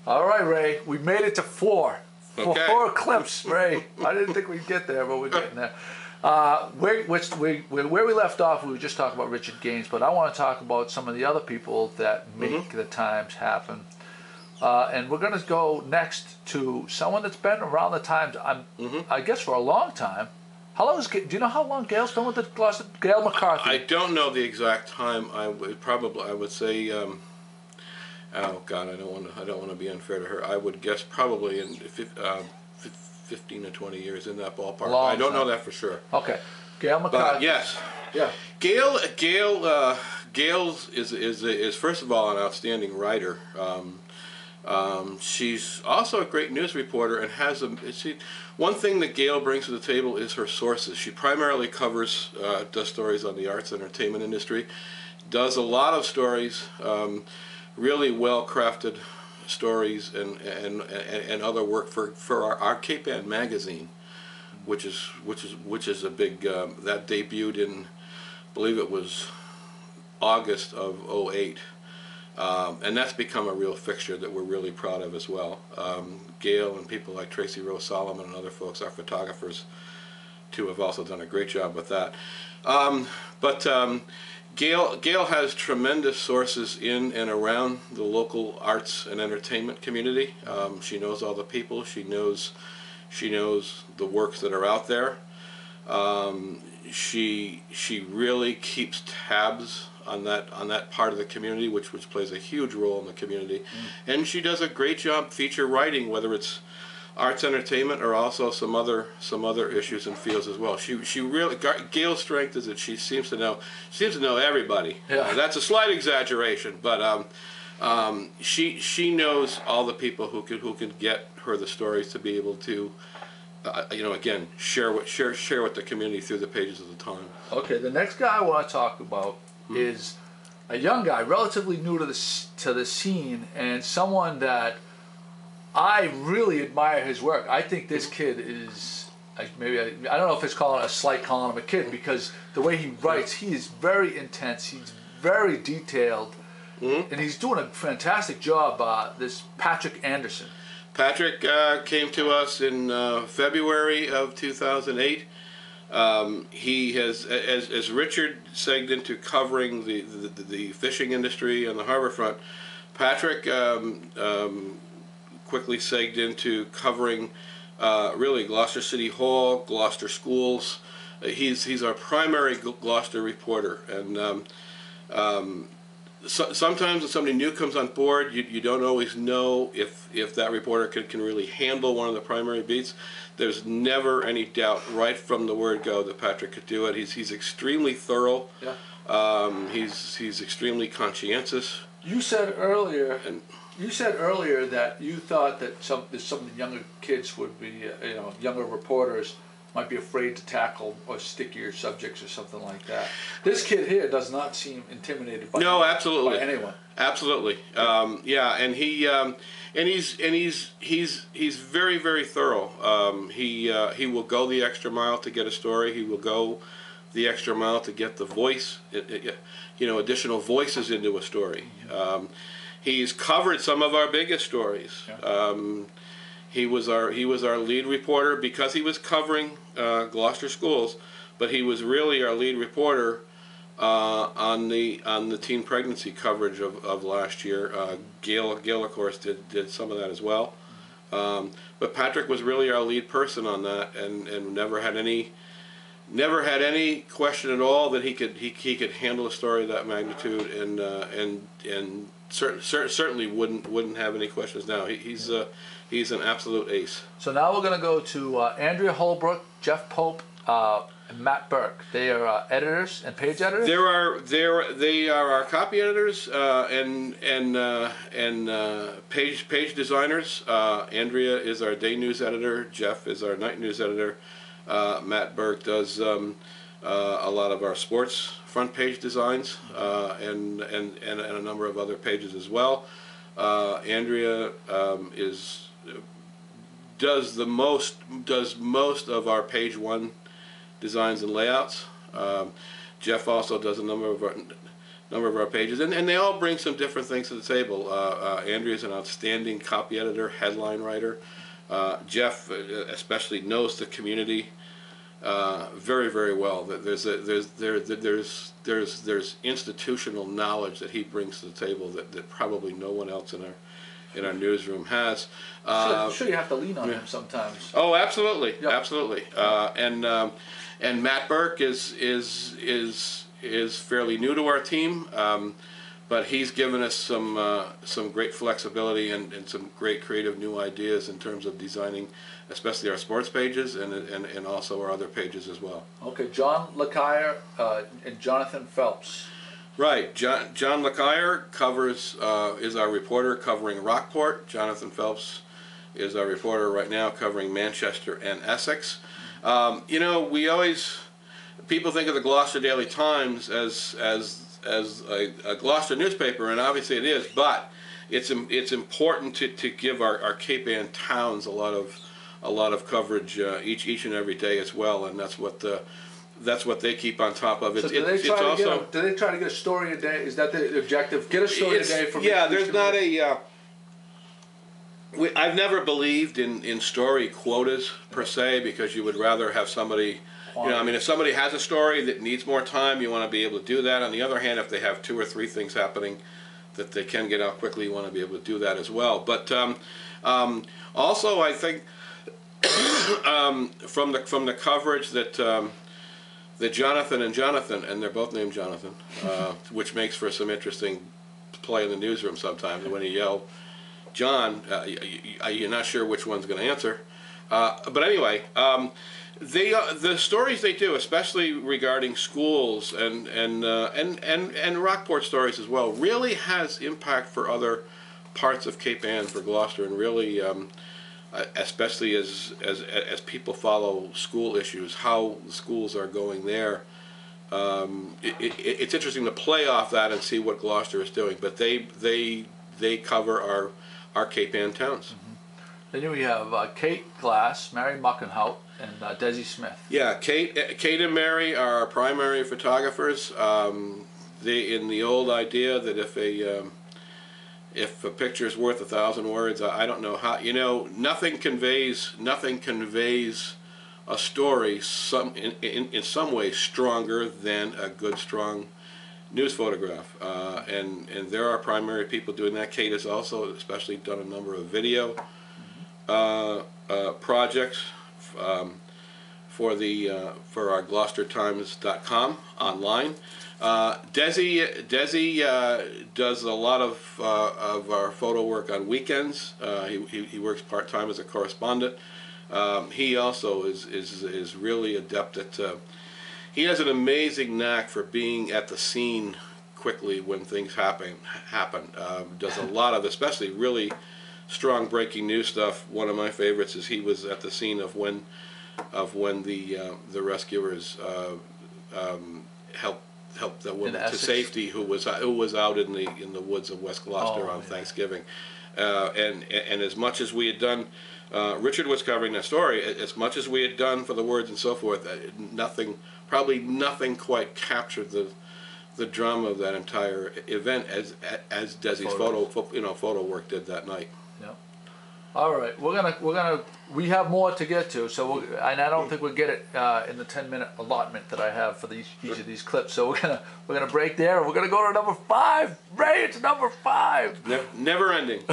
All right, Ray, we made it to four. Okay. Four clips, Ray. I didn't think we'd get there, but we're getting there. Where we left off, we were just talking about Richard Gaines, but I want to talk about some of the other people that make the Times happen. And we're going to go next to someone that's been around the Times, I guess, for a long time. How long do you know how long Gail's been with the Gloucester? Gail McCarthy. I don't know the exact time. I would say. Oh God, I don't want to be unfair to her. I would guess probably in 15 to 20 years, in that ballpark. I don't know that for sure. Okay, Gail McCarthy. But yes, yeah. Gail is first of all an outstanding writer. She's also a great news reporter and has one thing that Gail brings to the table is her sources. She primarily does stories on the arts and entertainment industry, does a lot of stories, really well crafted stories and other work for our Cape Ann magazine, which is a big that debuted in, I believe it was August of '08. And that's become a real fixture that we're really proud of as well. Gail and people like Tracy Rose Solomon and other folks, our photographers too, have also done a great job with that. Gail has tremendous sources in and around the local arts and entertainment community. She knows all the people. She knows the works that are out there. She really keeps tabs on that part of the community, which plays a huge role in the community, and she does a great job feature writing, whether it's arts, entertainment, or also some other issues and fields as well. She really, Gail's strength is that she seems to know everybody. Yeah. That's a slight exaggeration, but she knows all the people who could get her the stories to be able to again share with the community through the pages of the Times. Okay, the next guy I want to talk about is a young guy, relatively new to the scene, and someone that I really admire his work. I think this kid is, I don't know if it's a slight calling him a kid, because the way he writes, he is very intense, he's very detailed, and he's doing a fantastic job. This Patrick Anderson. Patrick came to us in February of 2008. He has, as Richard segged into covering the fishing industry on the harbor front, Patrick quickly segged into covering really Gloucester City Hall, Gloucester schools. He's our primary Gloucester reporter, and sometimes when somebody new comes on board, you don't always know if that reporter can really handle one of the primary beats. There's never any doubt right from the word go that Patrick could do it. He's extremely thorough. Yeah. He's extremely conscientious. You said earlier that you thought that some of the younger kids would be, younger reporters might be afraid to tackle or stickier subjects or something like that. This kid here does not seem intimidated by absolutely by anyone. Absolutely, yeah, and he's very, very thorough. He will go the extra mile to get a story. He will go the extra mile to get the voice, additional voices into a story. He's covered some of our biggest stories. Yeah. He was our lead reporter because he was covering Gloucester schools, but he was really our lead reporter on the teen pregnancy coverage of last year. Gail of course did some of that as well, but Patrick was really our lead person on that, and never had any question at all that he could handle a story of that magnitude, and certainly wouldn't have any questions now. He's an absolute ace. So now we're going to go to Andrea Holbrook, Jeff Pope, and Matt Burke. They are editors and page editors. They are our copy editors and page designers. Andrea is our day news editor. Jeff is our night news editor. Matt Burke does a lot of our sports front page designs and a number of other pages as well. Andrea does most of our page one designs and layouts. Jeff also does a number of our pages, and they all bring some different things to the table. Andrea's an outstanding copy editor, headline writer. Jeff especially knows the community very, very well. There's institutional knowledge that he brings to the table that probably no one else in our newsroom has. I'm sure you have to lean on him sometimes. Oh, absolutely, yep. absolutely. And Matt Burke is fairly new to our team, but he's given us some great flexibility and some great creative new ideas in terms of designing, especially our sports pages and also our other pages as well. Okay, John LeCaire and Jonathan Phelps. Right, John LeCaire is our reporter covering Rockport. Jonathan Phelps is our reporter right now covering Manchester and Essex. People think of the Gloucester Daily Times as a Gloucester newspaper, and obviously it is, but it's important to give our Cape Ann towns a lot of coverage each and every day as well, and that's what they keep on top of. So do they try to get a story a day? Is that the objective? Get a story a day from there's not a. I've never believed in story quotas per se, because you would rather have somebody. If somebody has a story that needs more time, you want to be able to do that. On the other hand, if they have 2 or 3 things happening that they can get out quickly, you want to be able to do that as well. But also, I think from the coverage that Jonathan and they're both named Jonathan, which makes for some interesting play in the newsroom sometimes. When you yell, John, you're not sure which one's going to answer. But anyway. The stories they do, especially regarding schools and Rockport stories as well, really has impact for other parts of Cape Ann, for Gloucester, and really, especially as people follow school issues, how the schools are going there. It's interesting to play off that and see what Gloucester is doing, but they cover our Cape Ann towns. Mm-hmm. Then we have Kate Glass, Mary Muckenhout, and Desi Smith. Yeah, Kate and Mary are our primary photographers. In the old idea that if a picture is worth 1,000 words, I don't know how. Nothing conveys a story in some way stronger than a good, strong news photograph. And there are primary people doing that. Kate has also especially done a number of video projects for our GloucesterTimes.com online. Desi does a lot of our photo work on weekends. He works part-time as a correspondent. He also is really adept at. He has an amazing knack for being at the scene quickly when things happen. Does a lot of, especially really strong breaking news stuff. One of my favorites is he was at the scene of when the rescuers helped the woman to safety who was out in the woods of West Gloucester on Thanksgiving, and as much as we had done, Richard was covering that story. As much as we had done for the words and so forth, probably nothing quite captured the drama of that entire event as Desi's photo work did that night. Yeah. All right, we have more to get to, so and I don't think we'll get it in the 10-minute allotment that I have for each of these clips. So we're gonna break there, and we're gonna go to number 5. Ray, it's number 5. Never ending.